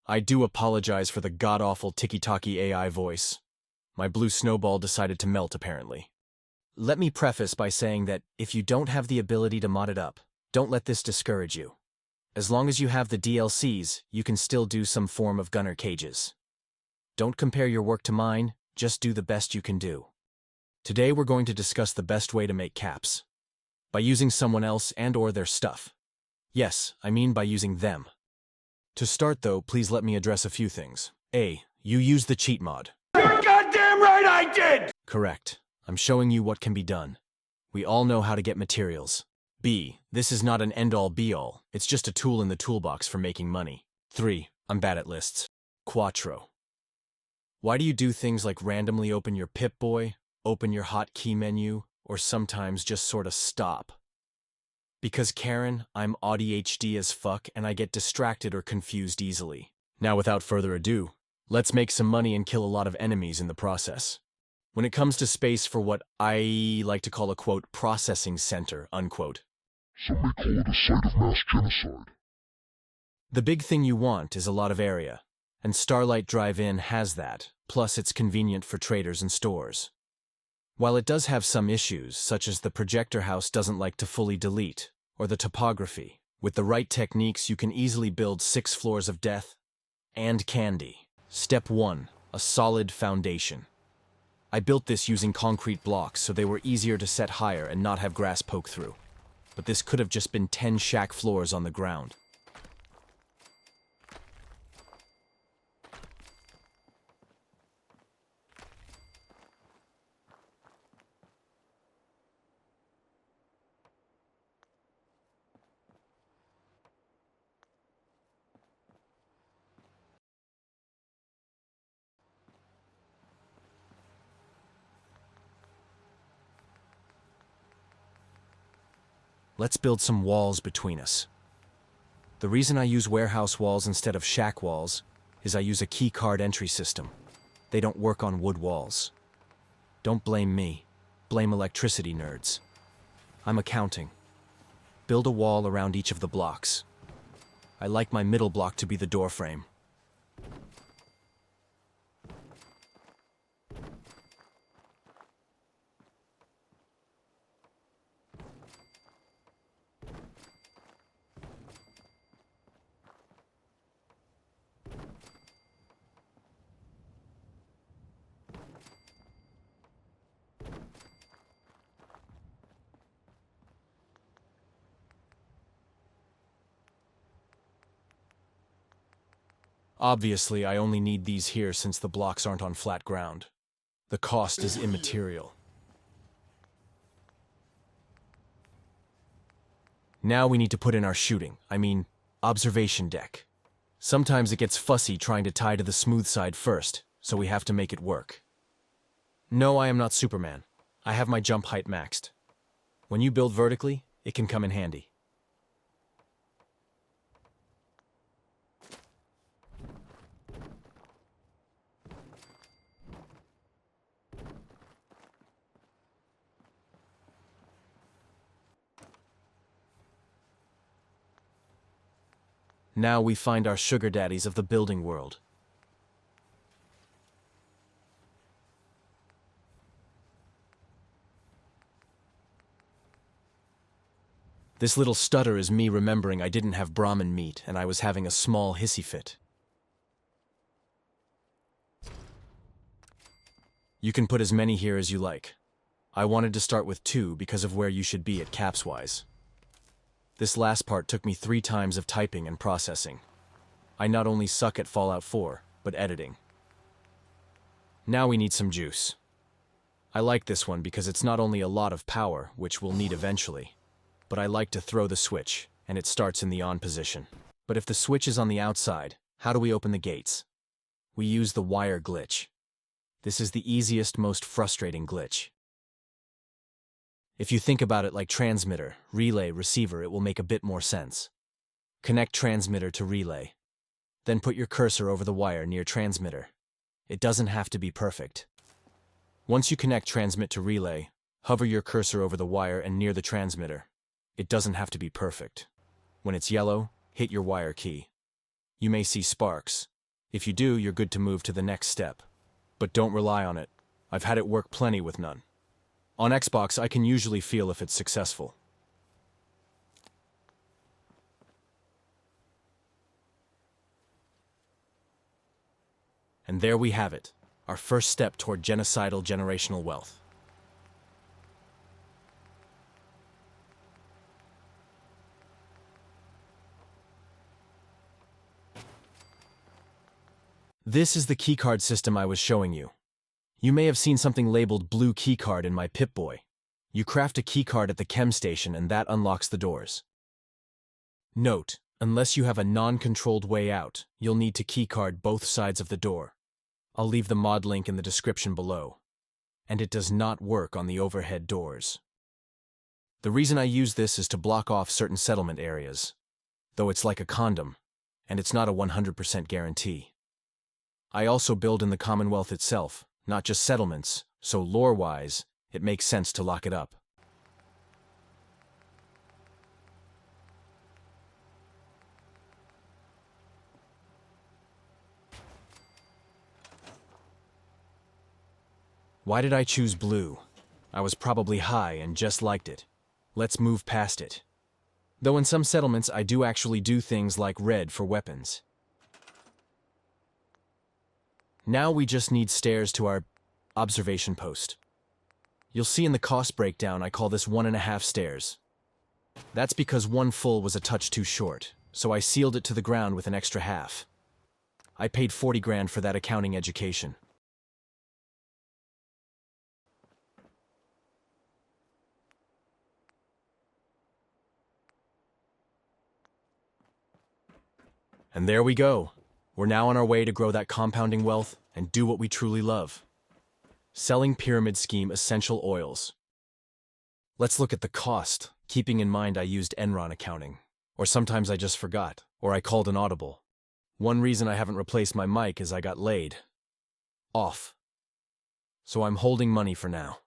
I do apologize for the god-awful tiki-taki AI voice. My blue snowball decided to melt, apparently. Let me preface by saying that if you don't have the ability to mod it up, don't let this discourage you. As long as you have the DLCs, you can still do some form of gunner cages. Don't compare your work to mine, just do the best you can do. Today we're going to discuss the best way to make caps. By using someone else and/or their stuff. Yes, I mean by using them. To start though, please let me address a few things. A. You use the cheat mod. You're goddamn right I did! Correct. I'm showing you what can be done. We all know how to get materials. B. This is not an end-all be-all, it's just a tool in the toolbox for making money. 3. I'm bad at lists. Quattro. Why do you do things like randomly open your Pip-Boy, open your hotkey menu, or sometimes just sorta stop? Because Karen, I'm ADHD as fuck and I get distracted or confused easily. Now without further ado, let's make some money and kill a lot of enemies in the process. When it comes to space for what I like to call a quote, processing center, unquote. Some may call it a site of mass genocide. The big thing you want is a lot of area, and Starlight Drive-In has that, plus it's convenient for traders and stores. While it does have some issues, such as the projector house doesn't like to fully delete, or the topography, with the right techniques you can easily build 6 floors of death and candy. Step 1. A solid foundation. I built this using concrete blocks so they were easier to set higher and not have grass poke through. But this could have just been 10 shack floors on the ground. Let's build some walls between us. The reason I use warehouse walls instead of shack walls is I use a key card entry system. They don't work on wood walls. Don't blame me. Blame electricity nerds. I'm accounting. Build a wall around each of the blocks. I like my middle block to be the door frame. Obviously, I only need these here since the blocks aren't on flat ground. The cost is immaterial. Now we need to put in our observation deck. Sometimes it gets fussy trying to tie to the smooth side first, so we have to make it work. No, I am not Superman. I have my jump height maxed. When you build vertically, it can come in handy. Now we find our sugar daddies of the building world. This little stutter is me remembering I didn't have Brahmin meat and I was having a small hissy fit. You can put as many here as you like. I wanted to start with 2 because of where you should be at caps-wise. This last part took me 3 times of typing and processing. I not only suck at Fallout 4, but editing. Now we need some juice. I like this one because it's not only a lot of power, which we'll need eventually, but I like to throw the switch, and it starts in the on position. But if the switch is on the outside, how do we open the gates? We use the wire glitch. This is the easiest, most frustrating glitch. If you think about it like transmitter, relay, receiver, it will make a bit more sense. Connect transmitter to relay. Then put your cursor over the wire near transmitter. It doesn't have to be perfect. Once you connect transmit to relay, hover your cursor over the wire and near the transmitter. It doesn't have to be perfect. When it's yellow, hit your wire key. You may see sparks. If you do, you're good to move to the next step. But don't rely on it. I've had it work plenty with none. On Xbox, I can usually feel if it's successful. And there we have it, our first step toward genocidal generational wealth. This is the keycard system I was showing you. You may have seen something labeled Blue Keycard in my Pip-Boy. You craft a keycard at the chem station and that unlocks the doors. Note, unless you have a non-controlled way out, you'll need to keycard both sides of the door. I'll leave the mod link in the description below. And it does not work on the overhead doors. The reason I use this is to block off certain settlement areas, though it's like a condom, and it's not a 100% guarantee. I also build in the Commonwealth itself, not just settlements, so lore-wise, it makes sense to lock it up. Why did I choose blue? I was probably high and just liked it. Let's move past it. Though in some settlements I do actually do things like red for weapons. Now we just need stairs to our observation post. You'll see in the cost breakdown I call this 1.5 stairs. That's because one full was a touch too short, so I sealed it to the ground with an extra half. I paid 40 grand for that accounting education. And there we go. We're now on our way to grow that compounding wealth and do what we truly love. Selling pyramid scheme essential oils. Let's look at the cost, keeping in mind I used Enron accounting. Or sometimes I just forgot, or I called an audible. One reason I haven't replaced my mic is I got laid. Off. So I'm holding money for now.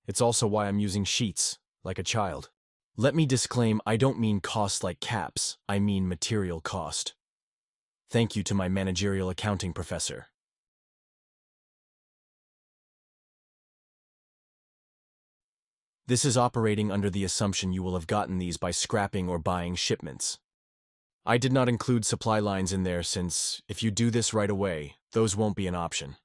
It's also why I'm using sheets, like a child. Let me disclaim I don't mean cost like caps, I mean material cost. Thank you to my managerial accounting professor. This is operating under the assumption you will have gotten these by scrapping or buying shipments. I did not include supply lines in there since, if you do this right away, those won't be an option.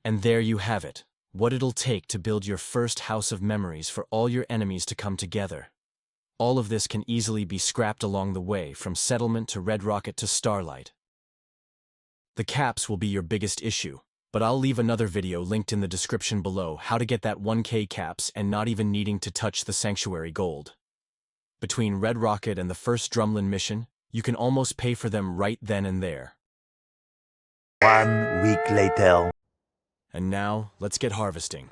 And there you have it, what it'll take to build your first house of memories for all your enemies to come together. All of this can easily be scrapped along the way, from settlement to Red Rocket to Starlight. The caps will be your biggest issue, but I'll leave another video linked in the description below how to get that 1K caps and not even needing to touch the Sanctuary gold. Between Red Rocket and the first Drumlin mission, you can almost pay for them right then and there. 1 week later. And now, let's get harvesting.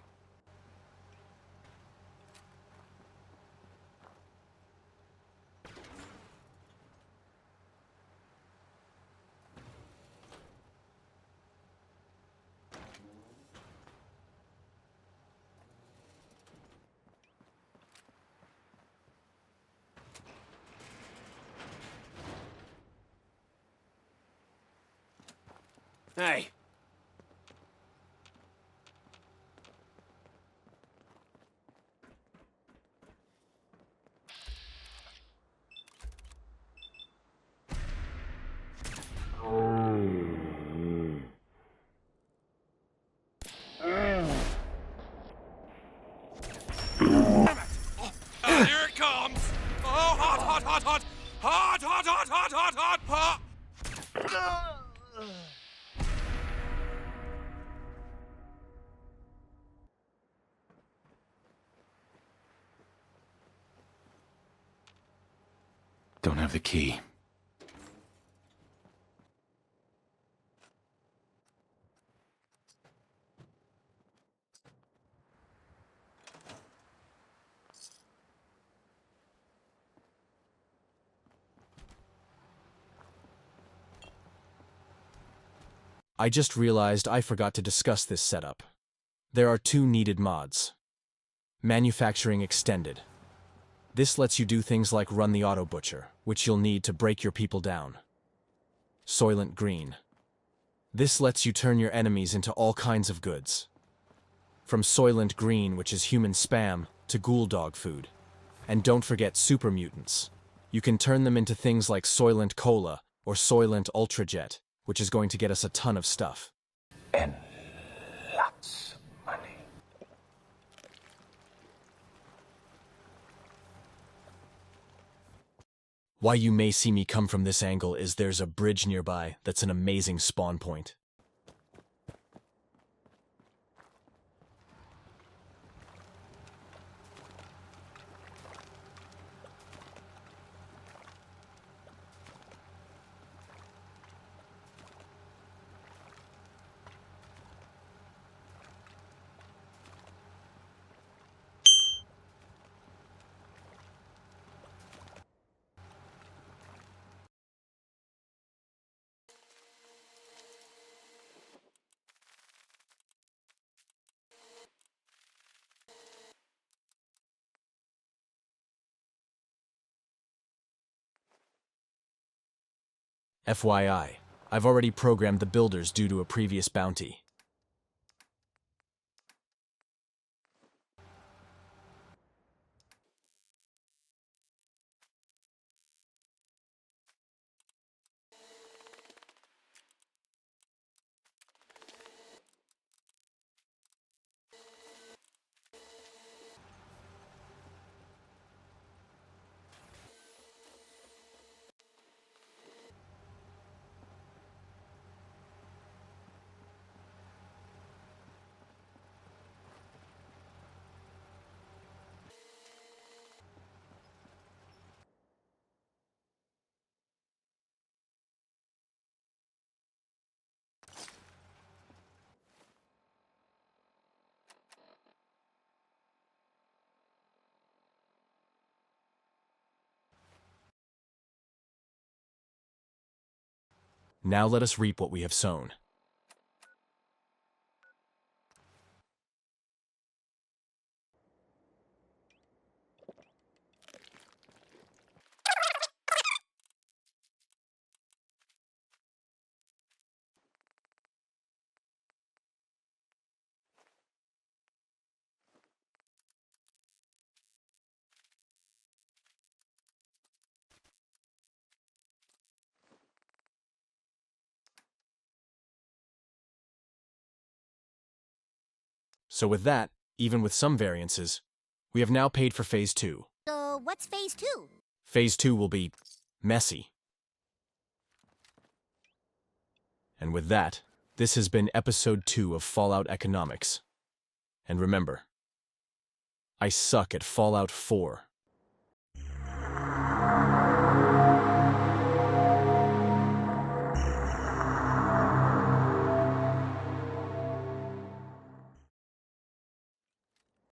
Hey. Here it comes! Oh, hot, hot, hot, hot! Hot, hot, hot, hot, hot, hot, hot! Don't have the key. I just realized I forgot to discuss this setup. There are two needed mods. Manufacturing Extended. This lets you do things like run the auto butcher, which you'll need to break your people down. Soylent Green. This lets you turn your enemies into all kinds of goods. From Soylent Green, which is human spam, to ghoul dog food. And don't forget super mutants. You can turn them into things like Soylent Cola or Soylent Ultra Jet, which is going to get us a ton of stuff. And lots of money. Why you may see me come from this angle is there's a bridge nearby that's an amazing spawn point. FYI, I've already programmed the builders due to a previous bounty. Now let us reap what we have sown. So with that, even with some variances, we have now paid for Phase 2. So, what's Phase 2? Phase 2 will be messy. And with that, this has been Episode 2 of Fallout Economics. And remember, I suck at Fallout 4.